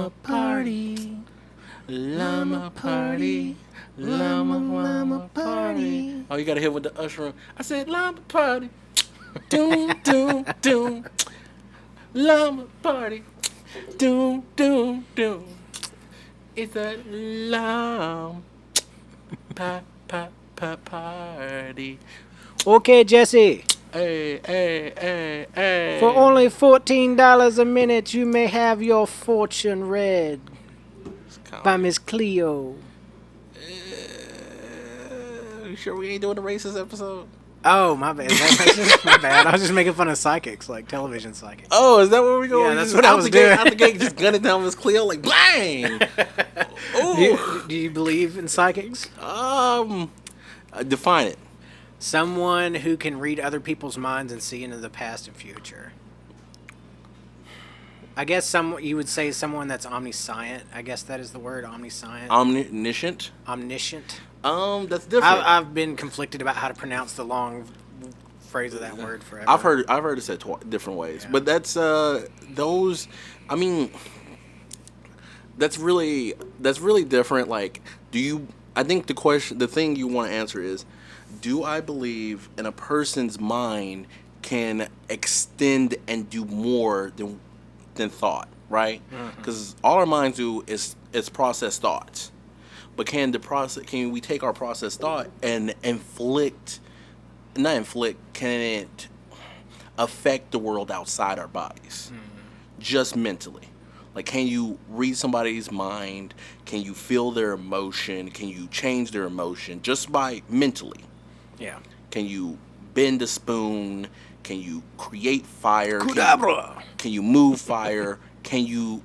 Llama party. Llama party. Llama party. Oh, you gotta hit with the usher. I said llama party. Doom, doom, doom. Llama party. Doom, doom, doom. It's a llama party. Okay, Jesse. Hey, hey, hey, hey. For only $14 a minute, you may have your fortune read by Miss Cleo. You sure we ain't doing the racist episode? Oh, my bad. My bad. I was just making fun of psychics, like television psychics. Oh, is that where we go? Yeah, that's what I was doing. Out the gate, just gun it down Miss Cleo, like bang. Do you believe in psychics? Define it. Someone who can read other people's minds and see into the past and future. I guess you would say someone that's omniscient. I guess that is the word, omniscient. Omniscient. Omniscient. That's different. I've been conflicted about how to pronounce the long phrase of that word forever. I've heard it said different ways, yeah. But that's those. I mean, that's really different. Like, do you? I think the thing you want to answer is, do I believe in a person's mind can extend and do more than thought, right? Because all our minds do is process thoughts. But can we take our processed thought and can it affect the world outside our bodies? Just mentally. Like, can you read somebody's mind? Can you feel their emotion? Can you change their emotion just by mentally? Yeah. Can you bend a spoon? Can you create fire? Can you move fire? Can you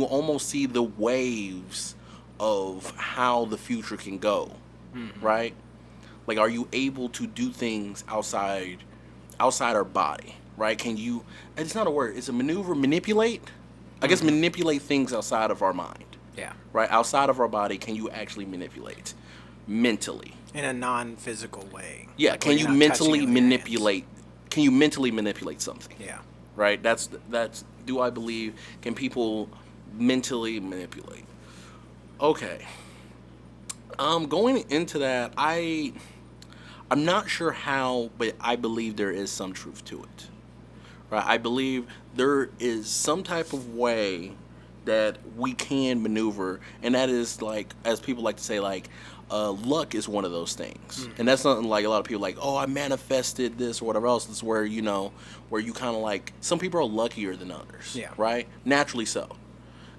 almost see the waves of how the future can go, right? Like, are you able to do things outside our body, right? Can you? It's not a word. It's a maneuver. Manipulate. I guess manipulate things outside of our mind. Yeah. Right. Outside of our body, can you actually manipulate mentally? In a non-physical way. Yeah. Can you mentally manipulate? Can you mentally manipulate something? Yeah. Right. That's. Do I believe? Can people mentally manipulate? Okay. Going into that, I'm not sure how, but I believe there is some truth to it. Right? I believe there is some type of way that we can maneuver, and that is, like, as people like to say, like, luck is one of those things. And that's something like a lot of people like, oh, I manifested this or whatever else. It's where, where you kind of like, some people are luckier than others. Yeah. Right? Naturally so.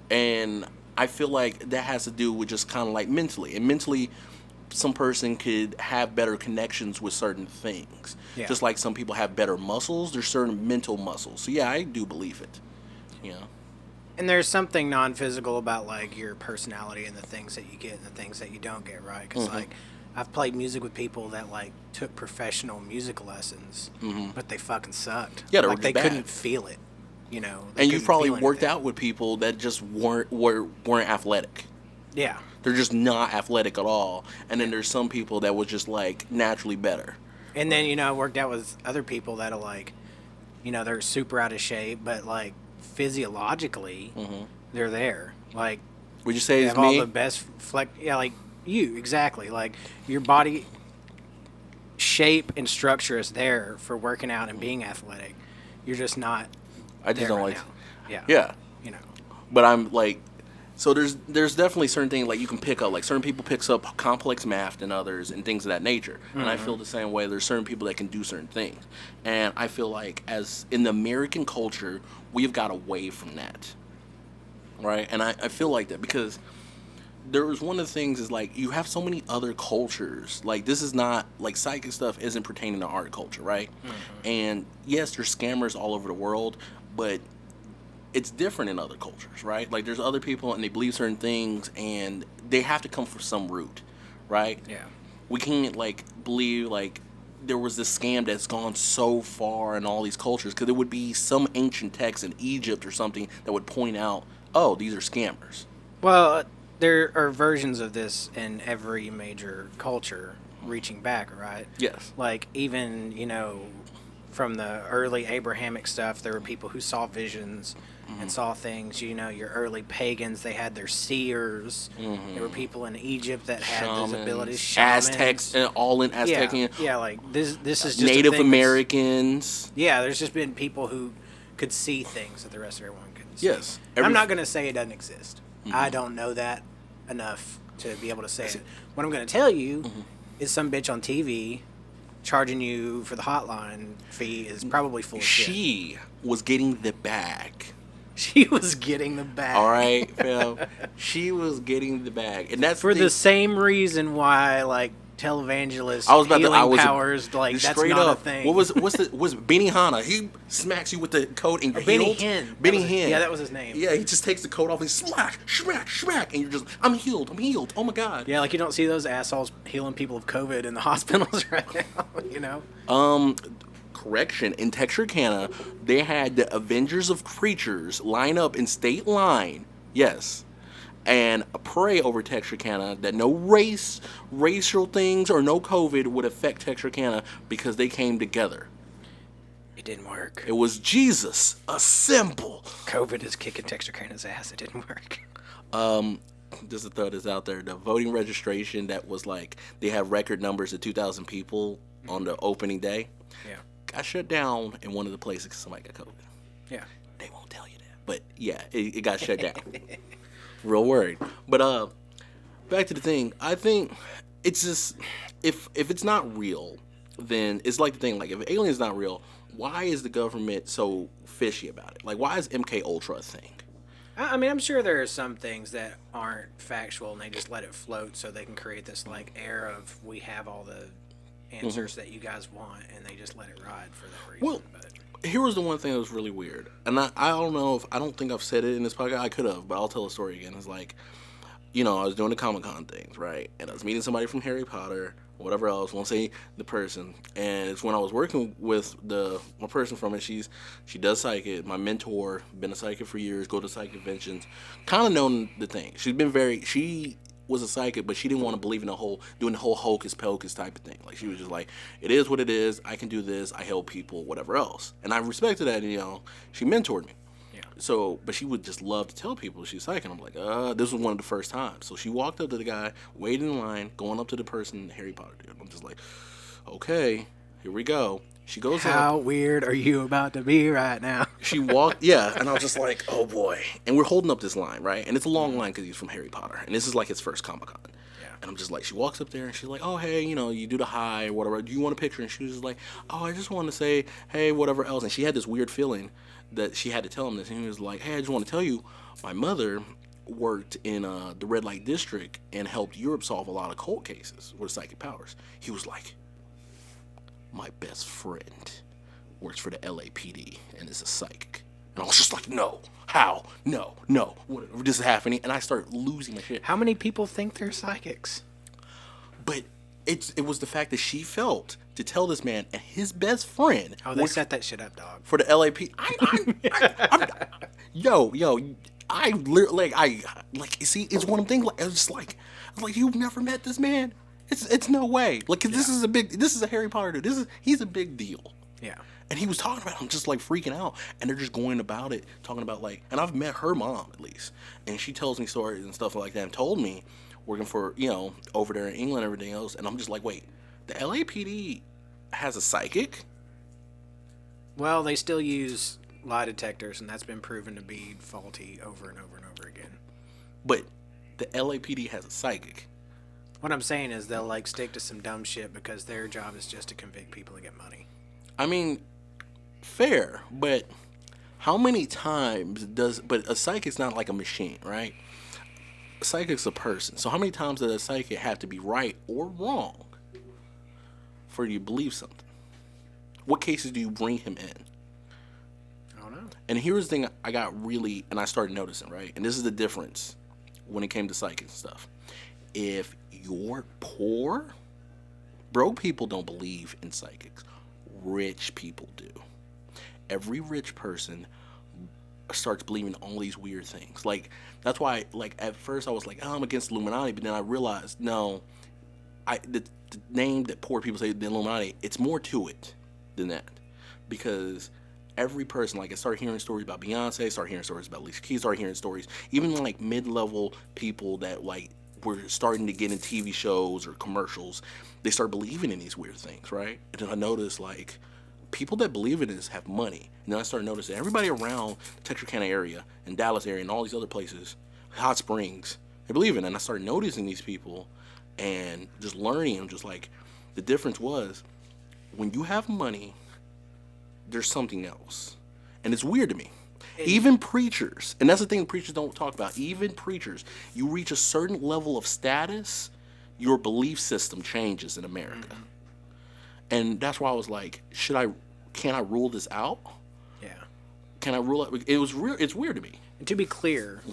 And I feel like that has to do with just kind of like mentally. And mentally, some person could have better connections with certain things. Yeah. Just like some people have better muscles, there's certain mental muscles. So yeah, I do believe it. And there's something non-physical about, like, your personality and the things that you get and the things that you don't get, right? Because, like, I've played music with people that, like, took professional music lessons, but they fucking sucked. Yeah, like, they couldn't feel it. And you probably worked out with people that just weren't athletic. Yeah. They're just not athletic at all. And then there's some people that was just, like, naturally better. And then, I worked out with other people that are, like, they're super out of shape, but, like, physiologically, they're there. Like, would you say they it's have me? all the best yeah, like you, exactly. Like, your body shape and structure is there for working out and being athletic. You're just not. I just don't right like. Now. Yeah. But I'm like, so there's definitely certain things like you can pick up. Like, certain people picks up complex math than others and things of that nature. And I feel the same way. There's certain people that can do certain things. And I feel like as in the American culture, we've got away from that. Right? And I feel like that because there was one of the things is like you have so many other cultures. Like, this is not like psychic stuff isn't pertaining to art culture, right? And yes, there's scammers all over the world, but it's different in other cultures, right? Like, there's other people and they believe certain things and they have to come from some root, right? Yeah. We can't, like, believe, like, there was this scam that's gone so far in all these cultures because there would be some ancient text in Egypt or something that would point out, oh, these are scammers. Well, there are versions of this in every major culture reaching back, right? Yes. Like, even, from the early Abrahamic stuff, there were people who saw visions and saw things. You know, your early pagans, they had their seers. There were people in Egypt that had those abilities. Shamans. Aztecs, and all in Aztec. Yeah, like this is just Native Americans. Yeah, there's just been people who could see things that the rest of everyone couldn't see. Yes. I'm not going to say it doesn't exist. I don't know that enough to be able to say it. What I'm going to tell you is some bitch on TV charging you for the hotline fee is probably full of shit. She was getting the bag. She was getting the bag. All right, fam. She was getting the bag, and that's for the same reason why, like, televangelists, powers, like, that's straight not up. a thing. Was Benny Hanna? He smacks you with the coat and you're Benny healed. Hinn. Benny Hinn. Yeah, that was his name. Yeah, he just takes the coat off and smack, and you're just, I'm healed. Oh my God. Yeah, like you don't see those assholes healing people of COVID in the hospitals right now. You know. Correction, in Texarkana, they had the Avengers of Creatures line up in state line. Yes. And pray over Texarkana that no racial things, or no COVID would affect Texarkana because they came together. It didn't work. It was Jesus, a symbol. COVID is kicking Texarkana's ass. It didn't work. Just to throw this out there, the voting registration that was like, they have record numbers of 2,000 people on the opening day. Yeah. Got shut down in one of the places because somebody got COVID. Yeah. They won't tell you that. But yeah, it got shut down. Real worried. But back to the thing. I think it's just, if it's not real, then it's like the thing, like, if alien's not real, why is the government so fishy about it? Like, why is MK Ultra a thing? I mean, I'm sure there are some things that aren't factual and they just let it float so they can create this, like, air of, we have all the answers that you guys want, and they just let it ride for that reason. Well, here was the one thing that was really weird, and I don't know if, I don't think I've said it in this podcast. I could have, but I'll tell the story again. It's like, you know, I was doing the Comic-Con things, right? And I was meeting somebody from Harry Potter, whatever else, won't say the person. And it's when I was working with one person from it. She does psychic. My mentor, been a psychic for years, go to psychic conventions, kind of known the thing. She was a psychic, but she didn't want to believe in doing the whole hocus pocus type of thing. Like, she was just like, it is what it is. I can do this. I help people, whatever else. And I respected that. And, you know, she mentored me. Yeah. So, but she would just love to tell people she's psychic. And I'm like, this was one of the first times. So she walked up to the guy, waited in line, going up to the person Harry Potter did. I'm just like, okay, here we go. She goes How weird are you about to be right now? She walked, yeah, and I was just like, oh boy. And we're holding up this line, right? And it's a long line because he's from Harry Potter. And this is like his first Comic-Con. Yeah. And I'm just like, she walks up there and she's like, oh, hey, you know, you do the hi or whatever. Do you want a picture? And she was just like, oh, I just want to say, hey, whatever else. And she had this weird feeling that she had to tell him this. And he was like, hey, I just want to tell you, my mother worked in the red light district and helped Europe solve a lot of cold cases with psychic powers. He was like, my best friend works for the LAPD and is a psychic. And I was just like, no, how? No, what, this is happening. And I started losing my shit. How many people think they're psychics? But it was the fact that she felt to tell this man and his best friend. Oh, they set that shit up, dog. For the LAPD. I literally, you see, it's one of them things, like, I was like, you've never met this man? It's no way. Like, 'cause this is a Harry Potter dude. He's a big deal. Yeah. And he was talking about him just like freaking out. And they're just going about it, talking about like, and I've met her mom at least. And she tells me stories and stuff like that and told me, working for, you know, over there in England and everything else. And I'm just like, wait, the LAPD has a psychic? Well, they still use lie detectors, and that's been proven to be faulty over and over and over again. But the LAPD has a psychic. What I'm saying is they'll, like, stick to some dumb shit because their job is just to convict people and get money. I mean, fair, but how many times but a psychic's not like a machine, right? A psychic's a person. So how many times does a psychic have to be right or wrong for you to believe something? What cases do you bring him in? I don't know. And here's the thing and I started noticing, right? And this is the difference when it came to psychics and stuff. If you're poor, broke people don't believe in psychics. Rich people do. Every rich person starts believing all these weird things. Like, that's why, like, at first I was like, oh, I'm against Illuminati, but then I realized, no, the name that poor people say, the Illuminati, it's more to it than that. Because every person, like I started hearing stories about Beyonce, started hearing stories about Alicia Keys, started hearing stories, even like mid-level people that like were starting to get in TV shows or commercials, they start believing in these weird things, right? And then I noticed like people that believe in this have money. And then I started noticing everybody around the Texarkana area and Dallas area and all these other places, Hot Springs, they believe in it. And I started noticing these people and just learning, and just like the difference was when you have money, there's something else. And it's weird to me. Even preachers, and that's the thing preachers don't talk about, even preachers, you reach a certain level of status, your belief system changes in America. Mm-hmm. And that's why I was like, can I rule this out? Yeah. Can I rule it? It's weird to me. And to be clear,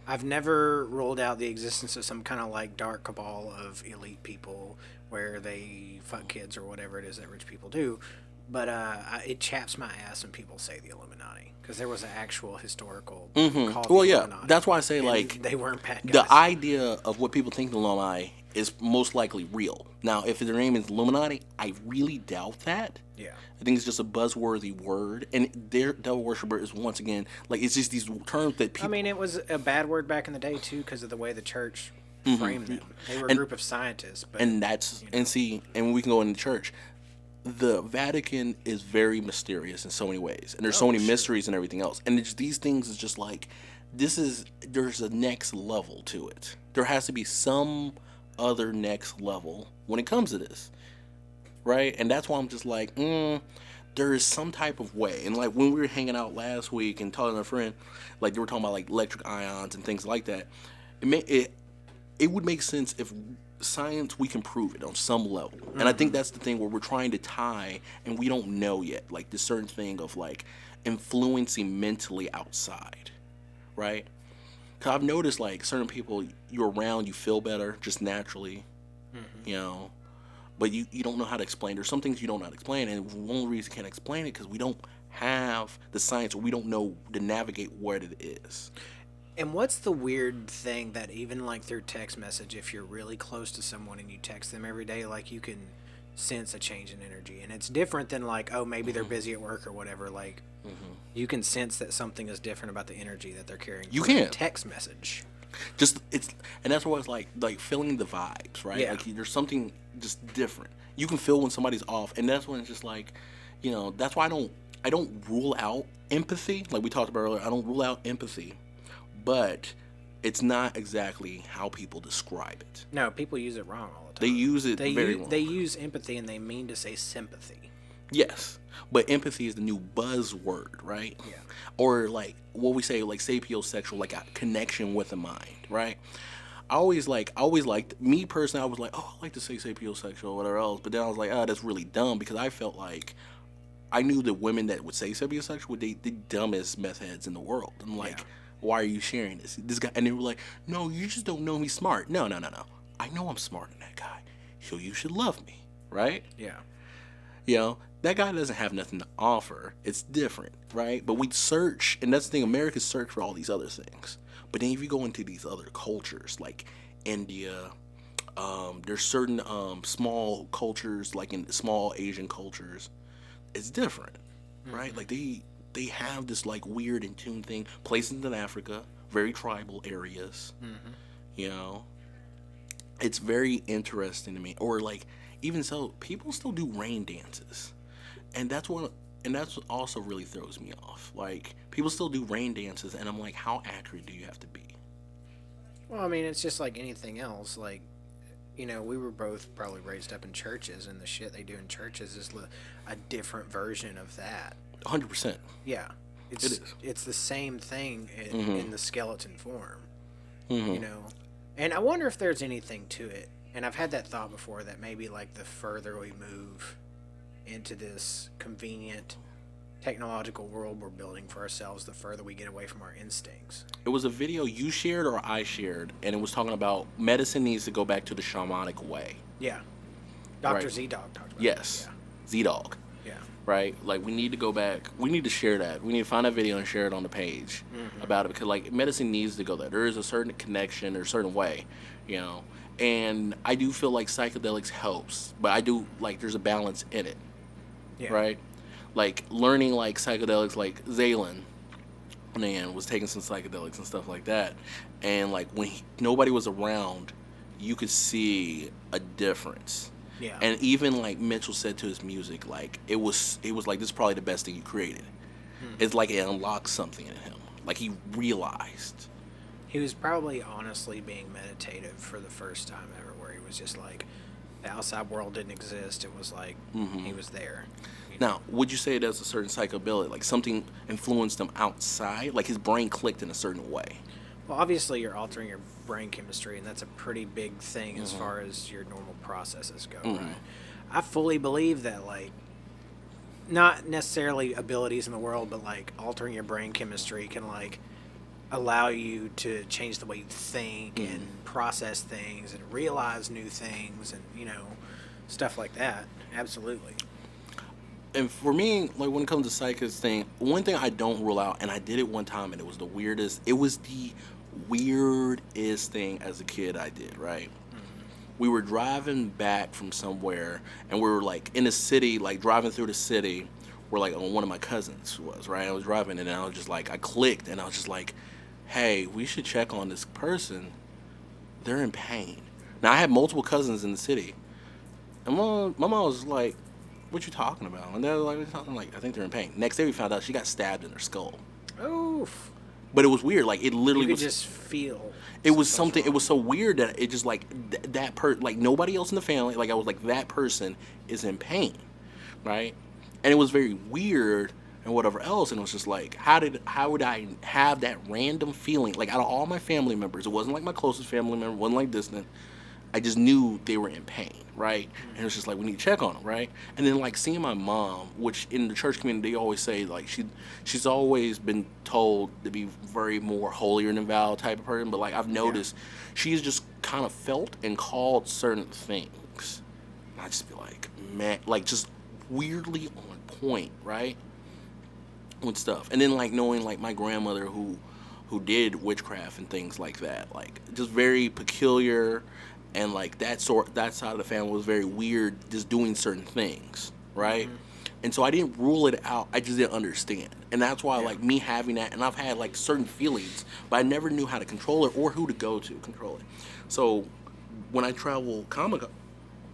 I've never ruled out the existence of some kind of like dark cabal of elite people where they fuck kids or whatever it is that rich people do. But it chaps my ass when people say the Illuminati, because there was an actual historical called the Illuminati. That's why I say like they weren't bad guys. The idea of what people think the Illuminati is most likely real. Now, if their name is Illuminati, I really doubt that. Yeah, I think it's just a buzzworthy word, and their devil worshiper is once again like it's just these terms that people. I mean, it was a bad word back in the day too, because of the way the church framed them. They were a group of scientists, but, and that's and we can go into church. The Vatican is very mysterious in so many ways, and there's so many mysteries and everything else. And it's, these things is just like, there's a next level to it. There has to be some other next level when it comes to this, right? And that's why I'm just like, there is some type of way. And like when we were hanging out last week and talking to a friend, like they were talking about like electric ions and things like that. It would make sense if science, we can prove it on some level. And I think that's the thing where we're trying to tie, and we don't know yet, like this certain thing of like influencing mentally outside, right? Because I've noticed like certain people you're around, you feel better just naturally, you know, but you don't know how to explain. There's some things you don't know how to explain, and one reason you can't explain it because we don't have the science, or we don't know to navigate what it is. And what's the weird thing that even like through text message, if you're really close to someone and you text them every day, like you can sense a change in energy, and it's different than like, oh, maybe they're busy at work or whatever. Like you can sense that something is different about the energy that they're carrying. You can text message. And that's what it's like feeling the vibes, right? Yeah. Like there's something just different. You can feel when somebody's off, and that's when it's just like, you know, that's why I don't rule out empathy. Like we talked about earlier, I don't rule out empathy. But it's not exactly how people describe it. No, people use it wrong all the time. They use it very wrong. They use empathy and they mean to say sympathy. Yes, but empathy is the new buzzword, right? Yeah. Or like what we say, like sapiosexual, like a connection with the mind, right? I always liked, me personally, I was like, oh, I like to say sapiosexual or whatever else. But then I was like, oh, that's really dumb, because I felt like I knew the women that would say sapiosexual were the dumbest meth heads in the world. I'm like, why are you sharing this guy? And they were like, no, you just don't know me smart. No. I know I'm smarter than that guy. So you should love me, right? Yeah. You know, that guy doesn't have nothing to offer. It's different, right? But we search, and that's the thing, Americans search for all these other things. But then if you go into these other cultures, like India, there's certain small cultures, like in small Asian cultures, it's different, right? Like they have this like weird in tune thing. Places in Africa, very tribal areas. You know, it's very interesting to me. Or like even so, people still do rain dances, and that's also really throws me off. Like people still do rain dances, and I'm like, how accurate do you have to be? Well, I mean, it's just like anything else. Like, you know, we were both probably raised up in churches, and the shit they do in churches is a different version of that. 100%. Yeah, it is. It's the same thing in the skeleton form, you know. And I wonder if there's anything to it. And I've had that thought before, that maybe like the further we move into this convenient technological world we're building for ourselves, the further we get away from our instincts. It was a video you shared or I shared, and it was talking about medicine needs to go back to the shamanic way. Yeah, Dr. Z-Dog talked about it. Yes, Z-Dog. Right? Like, we need to go back. We need to share that. We need to find that video and share it on the page about it, because, like, medicine needs to go there. There is a certain connection or a certain way, you know. And I do feel like psychedelics helps, but I do, like, there's a balance in it, right? like learning like psychedelics, like Zalen, and was taking some psychedelics and stuff like that, and like when nobody was around, you could see a difference. Yeah. And even like Mitchell said to his music, like it was like this is probably the best thing you created. It's like it unlocked something in him. Like he realized. He was probably honestly being meditative for the first time ever, where he was just like, the outside world didn't exist. It was like he was there. Now, would you say there's a certain psychability, like something influenced him outside, like his brain clicked in a certain way? Well, obviously, you're altering your brain chemistry, and that's a pretty big thing as far as your normal processes go, right? I fully believe that, like, not necessarily abilities in the world, but like altering your brain chemistry can like allow you to change the way you think and process things and realize new things and stuff like that. Absolutely. And for me, like when it comes to psychics thing, one thing I don't rule out, and I did it one time, and it was the weirdest. It was the weirdest thing as a kid I did. Right. We were driving back from somewhere, and we were like in the city, like driving through the city, where like one of my cousins was. Right. I was driving, and I was just like, I clicked, and I was just like, hey, we should check on this person. They're in pain. Now I had multiple cousins in the city, and my mom was like, what you talking about? And they're like, I'm like, I think they're in pain. Next day we found out she got stabbed in her skull. Oof. But it was weird. Like it literally You could was just feel. it was something. It was so weird that it just like that like nobody else in the family. Like I was like that person is in pain, right? And it was very weird and whatever else. And it was just like how would I have that random feeling? Like out of all my family members, it wasn't like my closest family member. It wasn't like distant. I just knew they were in pain, right? And it was just like, we need to check on them, right? And then like seeing my mom, which in the church community they always say like she's always been told to be very more holier than thou type of person, but like I've noticed she's just kind of felt and called certain things. And I just be like, man, like just weirdly on point, right? With stuff. And then like knowing like my grandmother who did witchcraft and things like that, like just very peculiar. And like that side of the family was very weird, just doing certain things, right? And so I didn't rule it out. I just didn't understand, and that's why like me having that, and I've had like certain feelings, but I never knew how to control it or who to go to control it. So when I travel Comic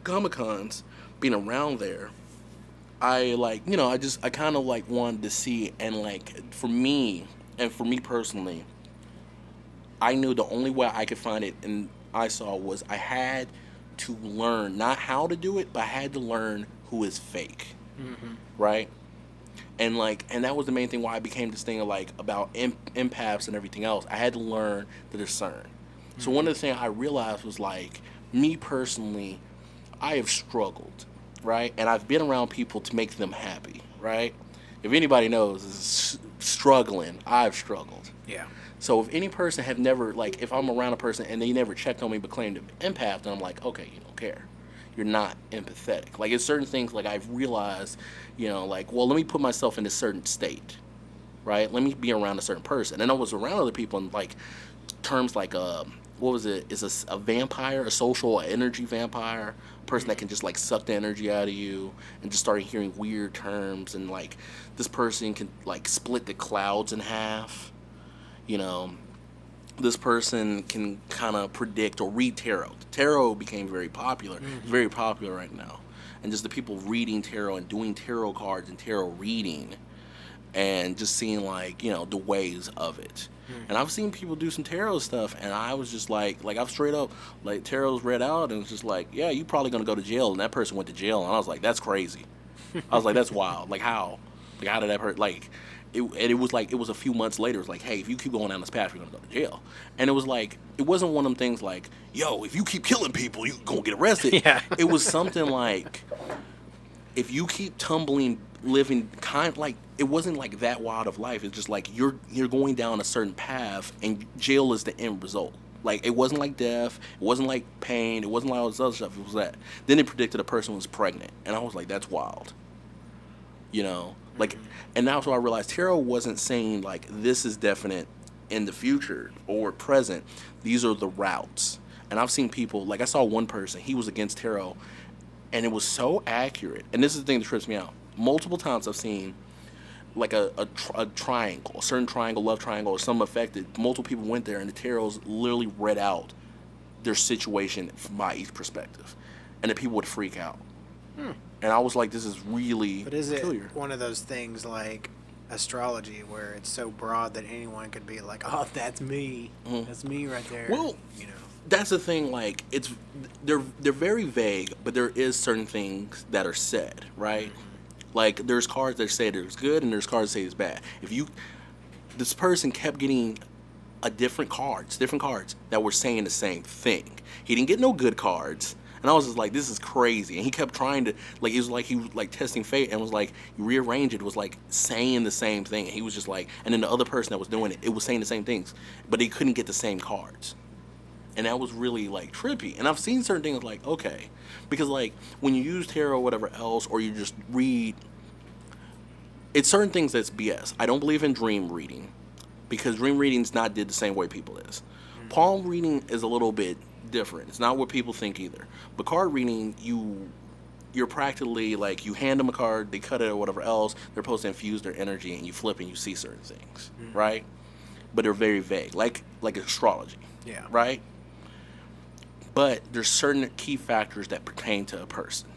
Cons, being around there, I like I kind of like wanted to see, and like for me personally, I knew the only way I could find it and I saw was I had to learn not how to do it, but I had to learn who is fake, right? And that was the main thing why I became this thing of like about empaths and everything else. I had to learn to discern. So one of the things I realized was like me personally, I have struggled, right? And I've been around people to make them happy, right? If anybody knows, struggling, I've struggled. Yeah. So if any person have never, like, if I'm around a person and they never checked on me but claimed to be empath, then I'm like, okay, you don't care. You're not empathetic. Like, it's certain things, like, I've realized, like, well, let me put myself in a certain state, right? Let me be around a certain person. And I was around other people and, like, terms like, what was it? Is a vampire, a social energy vampire, a person that can just, like, suck the energy out of you, and just started hearing weird terms. And, like, this person can, like, split the clouds in half. This person can kind of predict or read tarot. Tarot became very popular. It's very popular right now. And just the people reading tarot and doing tarot cards and tarot reading and just seeing, like, the ways of it. And I've seen people do some tarot stuff, and I was just like I've straight up, like, tarot's read out, and it's just like, yeah, you probably going to go to jail. And that person went to jail, and I was like, that's crazy. I was like, that's wild. Like, how? Like, how did that person, like... It was like, it was a few months later. It was like, hey, if you keep going down this path, you're going to go to jail. And it was like, it wasn't one of them things like, yo, if you keep killing people, you're going to get arrested. Yeah. It was something like, if you keep living like, it wasn't like that wild of life. It's just like, you're going down a certain path, and jail is the end result. Like, it wasn't like death. It wasn't like pain. It wasn't like all this other stuff. It was that. Then it predicted a person was pregnant. And I was like, that's wild. Like, and that's why I realized tarot wasn't saying, like, this is definite in the future or present. These are the routes. And I've seen people, like, I saw one person, he was against tarot, and it was so accurate. And this is the thing that trips me out. multiple times I've seen like a triangle, a certain triangle, love triangle, or some affected. Multiple people went there, and the tarots literally read out their situation from my each perspective, and the people would freak out. And I was like, this is really But is peculiar. it one of those things like astrology where it's so broad that anyone could be like, oh, that's me. That's me right there. Well, you know. that's the thing. Like, they're very vague, but there is certain things that are said, right? Like, there's cards that say there's good, and there's cards that say it's bad. This person kept getting different cards that were saying the same thing. He didn't get no good cards. And I was just like, this is crazy. And he kept trying to, like, it was like he was like testing fate, and was like, rearrange it, was like saying the same thing. And he was just like, and then the other person that was doing it, it was saying the same things, but they couldn't get the same cards. And that was really like trippy. And I've seen certain things like, okay, because like when you use tarot or whatever else, or you just read, it's certain things that's BS. I don't believe in dream reading, because dream reading's not did the same way people is. Palm reading is a little bit different. It's not what people think either. But card reading, you're practically like, you hand them a card, they cut it or whatever else, they're supposed to infuse their energy, and you flip and you see certain things, right? But they're very vague, like astrology, right? But there's certain key factors that pertain to a person.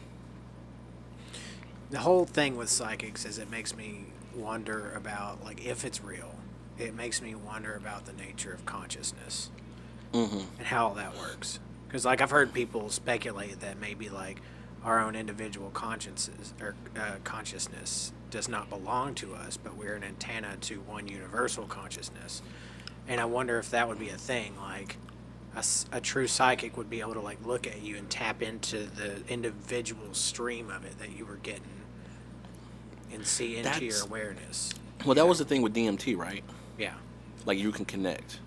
The whole thing with psychics is it makes me wonder about, like, if it's real. It makes me wonder about the nature of consciousness and how that works. Because, like, I've heard people speculate that maybe, like, our own individual consciences or consciousness does not belong to us, but we're an antenna to one universal consciousness. And I wonder if that would be a thing, like a true psychic would be able to, like, look at you and tap into the individual stream of it that you were getting and see into your awareness. Well, that was the thing with DMT, right? Yeah. Like, you can connect.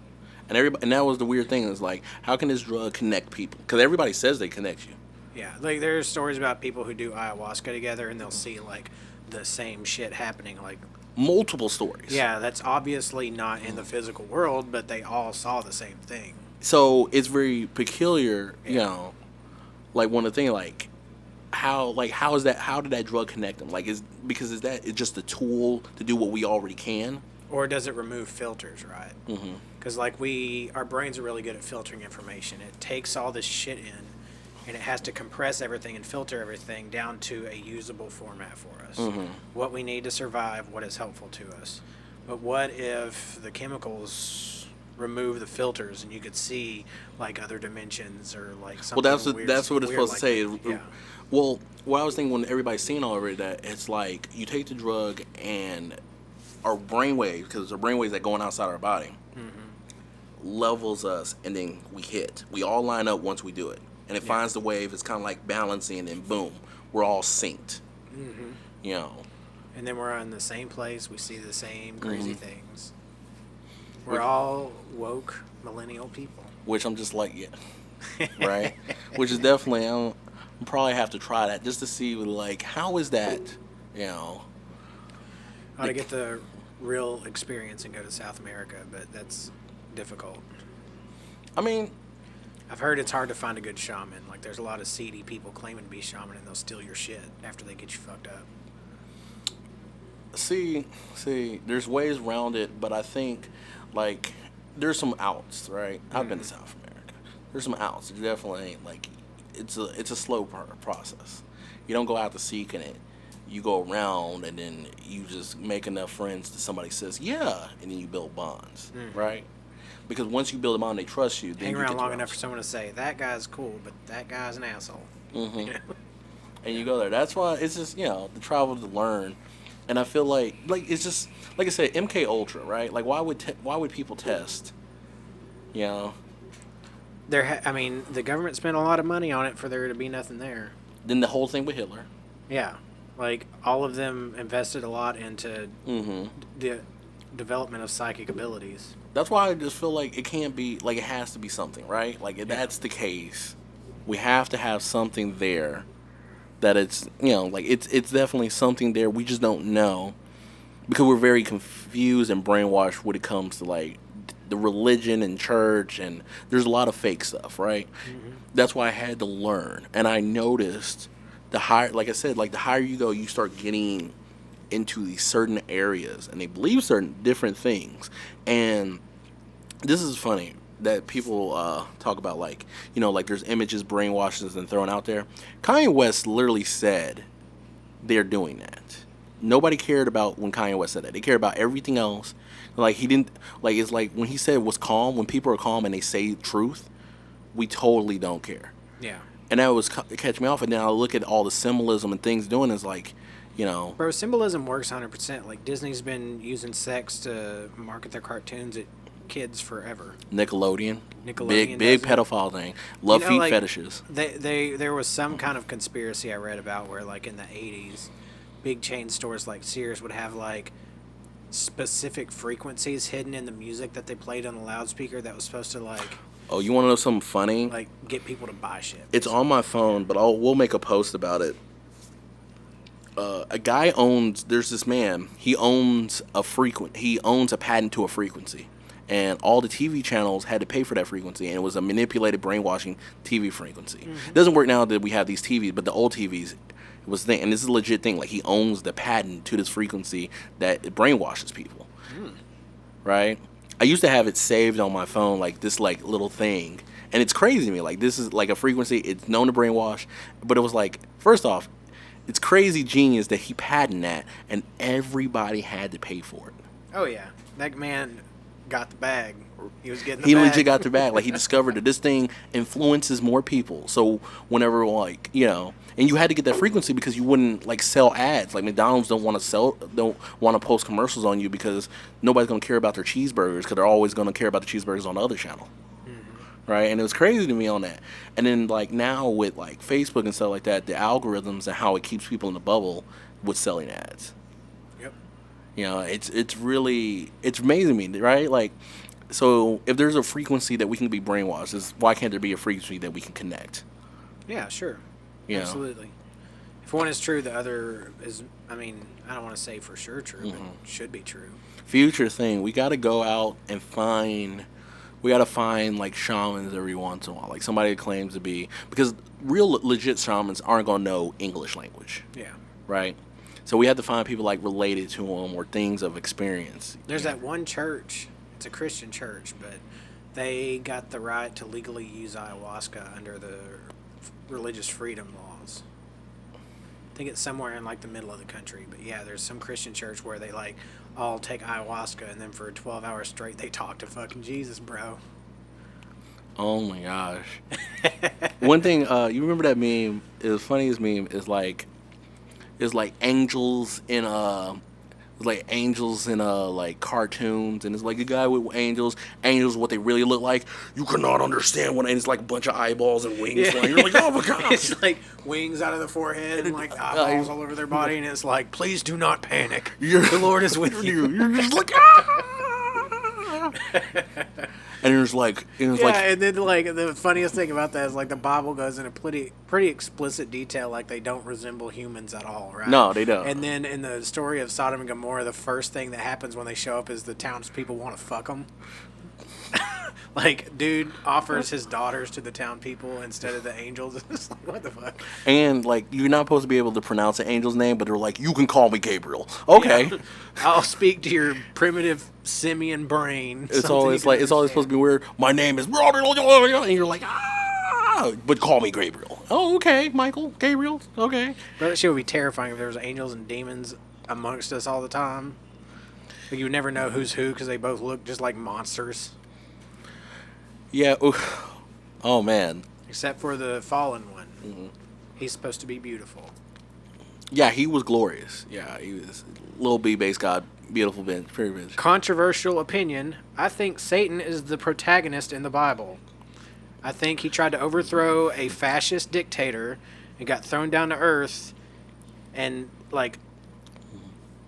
And that was the weird thing, is like, how can this drug connect people? Because everybody says they connect you. Yeah, like there's stories about people who do ayahuasca together and they'll see like the same shit happening, like multiple stories. Yeah, that's obviously not in the physical world, but they all saw the same thing. So it's very peculiar, you know. Like, one of the things, like, how is that? How did that drug connect them? Like, is that it's just a tool to do what we already can? Or does it remove filters, right? Because like our brains are really good at filtering information. It takes all this shit in, and it has to compress everything and filter everything down to a usable format for us. What we need to survive, what is helpful to us. But what if the chemicals remove the filters and you could see like other dimensions or like something? Well, that's what it's supposed to say. Yeah. Well, what I was thinking when everybody's seen already, that it's like you take the drug and our brainwaves, because our brainwaves that going outside our body, levels us, and then we hit. We all line up once we do it. And it finds the wave. It's kind of like balancing, and boom, we're all synced. You know. And then we're in the same place. We see the same crazy things. We're all woke millennial people. Which I'm just like, yeah, right. Which is definitely, I'll probably have to try that just to see, like, how is that, you know. I ought to get the real experience and go to South America, but that's difficult. I mean, I've heard it's hard to find a good shaman. Like, there's a lot of seedy people claiming to be shaman, and they'll steal your shit after they get you fucked up. See, there's ways around it, but I think, like, there's some outs, right? I've been to South America. There's some outs. It definitely ain't, like, it's a slow process. You don't go out to seeking it. You go around, and then you just make enough friends that somebody says, yeah, and then you build bonds, right? Because once you build a bond, they trust you. Then Hang you around get long enough for someone to say, that guy's cool, but that guy's an asshole. You know? And you go there. That's why it's just, you know, the travel to learn. And I feel like it's just, like I said, MK Ultra, right? Like, why would people test? You know? I mean, the government spent a lot of money on it for there to be nothing there. Then the whole thing with Hitler. Yeah. Like, all of them invested a lot into the development of psychic abilities. That's why I just feel like it can't be, like, it has to be something, right? Like, if that's the case, we have to have something there that it's, you know, like, it's definitely something there. We just don't know, because we're very confused and brainwashed when it comes to, like, the religion and church, and there's a lot of fake stuff, right? That's why I had to learn. And I noticed the higher, like I said, like the higher you go, you start getting into these certain areas, and they believe certain different things. And this is funny that people talk about, like, you know, like there's images, brainwashes, and thrown out there. Kanye West literally said they're doing that. Nobody cared about when Kanye West said that. They cared about everything else. Like, he didn't, like, it's like when he said was calm, when people are calm and they say truth, we totally don't care. Yeah. And that was catch me off. And then I look at all the symbolism and things doing, is like, you know. Bro, symbolism works 100%. Like, Disney's been using sex to market their cartoons at kids forever. Nickelodeon Nickelodeon big does it. pedophile thing. Love feet like, fetishes. There was some kind of conspiracy I read about where, like, in the 80s, big chain stores like Sears would have, like, specific frequencies hidden in the music that they played on the loudspeaker that was supposed to, like... Oh, you want to know something funny? Like, get people to buy shit. It's on my phone, but we'll make a post about it. A guy there's this man, he owns a patent to a frequency. And all the TV channels had to pay for that frequency, and it was a manipulated, brainwashing TV frequency. It doesn't work now that we have these TVs, but the old TVs, it was the thing. And this is a legit thing. Like, he owns the patent to this frequency that it brainwashes people. Right? I used to have it saved on my phone, like this, like, little thing. And it's crazy to me. Like, this is like a frequency. It's known to brainwash. But it was like, first off, it's crazy genius that he patented that, and everybody had to pay for it. Oh, yeah. That man got the bag. He was getting the He bag. legit got the bag. Like, he discovered that this thing influences more people. So whenever, like, you know, and you had to get that frequency because you wouldn't, like, sell ads. Like, McDonald's don't want to post commercials on you because nobody's going to care about their cheeseburgers, because they're always going to care about the cheeseburgers on the other channel. Right? And it was crazy to me on that. And then, like, now with, like, Facebook and stuff like that, the algorithms and how it keeps people in the bubble with selling ads. Yep. You know, it's really, it's amazing to me, right? Like, so if there's a frequency that we can be brainwashed, why can't there be a frequency that we can connect? Yeah, sure. You know? Absolutely. If one is true, the other is, I mean, I don't want to say for sure true, but it should be true. Future thing, we got to go out and find like shamans every once in a while, like somebody that claims to be, because real legit shamans aren't going to know English language. Yeah. Right? So we have to find people like related to them or things of experience. There's that one church, it's a Christian church, but they got the right to legally use ayahuasca under the religious freedom laws. I think it's somewhere in like the middle of the country, but yeah, there's some Christian church where they like all take ayahuasca and then for 12 hours straight they talk to fucking Jesus, bro. Oh my gosh. One thing, you remember that meme? The funniest meme is like angels in like cartoons, and it's like a guy with angels what they really look like. You cannot understand what, and it's like a bunch of eyeballs and wings flying. You're like, oh my god. It's like wings out of the forehead and like eyeballs all over their body, and it's like, please do not panic. The Lord is with you. You're just like, ah! And there's like, and then like the funniest thing about that is like the Bible goes into pretty explicit detail, like they don't resemble humans at all, right? No, they don't. And then in the story of Sodom and Gomorrah, the first thing that happens when they show up is the townspeople want to fuck them. Like, dude offers his daughters to the town people instead of the angels. It's like, what the fuck? And like, you're not supposed to be able to pronounce an angel's name, but they're like, you can call me Gabriel. Okay. Yeah. I'll speak to your primitive simian brain. It's always supposed to be weird. My name is, and you're like, ah, but call me Gabriel. Oh, okay, Michael, Gabriel, okay. Bro, that shit would be terrifying if there was angels and demons amongst us all the time. Like, you would never know who's who because they both look just like monsters. Yeah. Oh man. Except for the fallen one. Mm-hmm. He's supposed to be beautiful. Yeah, he was glorious. Yeah, he was little B-base god, beautiful bench, pretty bitch. Controversial opinion. I think Satan is the protagonist in the Bible. I think he tried to overthrow a fascist dictator and got thrown down to earth. And, like,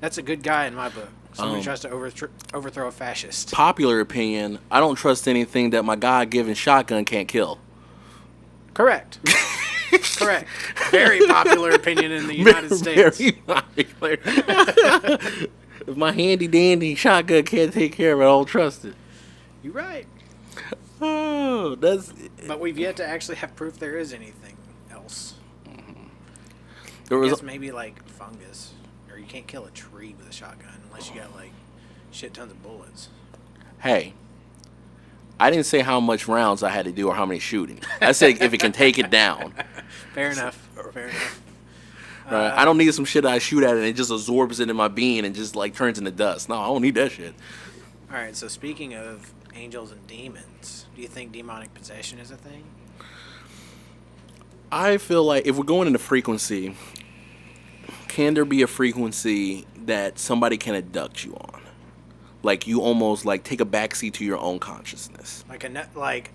that's a good guy in my book. Somebody tries to overthrow a fascist. Popular opinion, I don't trust anything that my God-given shotgun can't kill. Correct. Correct. Very popular opinion in the United States. Very popular. If my handy-dandy shotgun can't take care of it, I don't trust it. You're right. Oh, But we've yet to actually have proof there is anything else. There I was guess maybe like fungus, or you can't kill a tree with a shotgun unless you got like shit tons of bullets. hey, I didn't say how much rounds I had to do or how many shooting. I said if it can take it down. Fair enough. Fair enough. Right? I don't need some shit I shoot at and it just absorbs into my being and just like turns into dust. No, I don't need that shit. All right. So speaking of angels and demons, do you think demonic possession is a thing? I feel like if we're going into frequency, can there be a frequency that somebody can abduct you on? Like you almost like take a backseat to your own consciousness. Like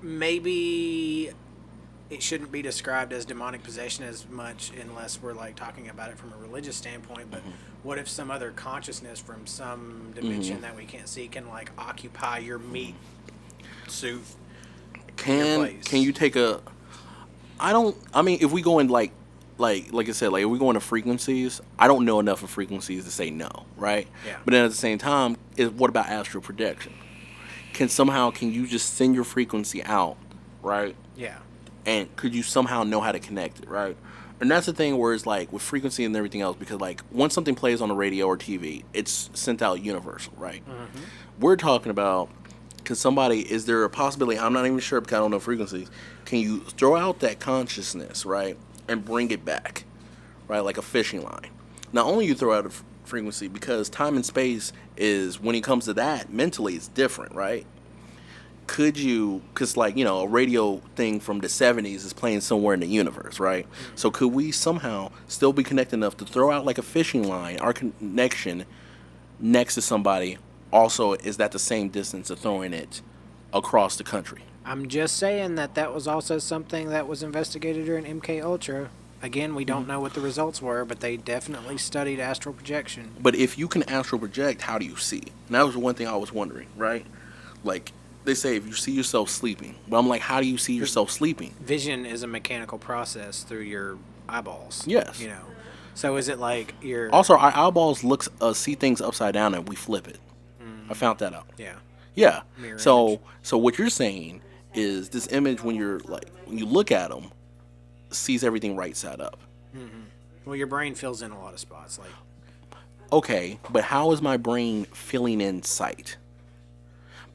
maybe it shouldn't be described as demonic possession as much unless we're like talking about it from a religious standpoint. But what if some other consciousness from some dimension that we can't see can like occupy your meat suit? Can you take a? I mean, if we go in like I said, like if we go into frequencies, I don't know enough of frequencies to say no, right? Yeah. But then at the same time, what about astral projection? Can you just send your frequency out, right? Yeah. And could you somehow know how to connect it, right? And that's the thing where it's like with frequency and everything else, because like once something plays on the radio or TV, it's sent out universal, right? Mm-hmm. We're talking about, is there a possibility, I'm not even sure because I don't know frequencies, can you throw out that consciousness, right, and bring it back, right, like a fishing line? Not only you throw out a frequency, because time and space is, when it comes to that, mentally it's different, right? Could you, because like, a radio thing from the 70s is playing somewhere in the universe, right? Mm-hmm. So could we somehow still be connected enough to throw out like a fishing line, our connection next to somebody, also is that the same distance of throwing it across the country? I'm just saying that was also something that was investigated during MK Ultra. Again, we don't know what the results were, but they definitely studied astral projection. But if you can astral project, how do you see? And that was one thing I was wondering, right? Like, they say if you see yourself sleeping. But I'm like, how do you see yourself sleeping? Vision is a mechanical process through your eyeballs. Yes. So is it like your... Also, our eyeballs see things upside down and we flip it. I found that out. Yeah. Yeah. Mirror So image. so what you're saying is this image, when you look at them, sees everything right side up. Mm-hmm. Well, your brain fills in a lot of spots. Like, okay, but how is my brain filling in sight?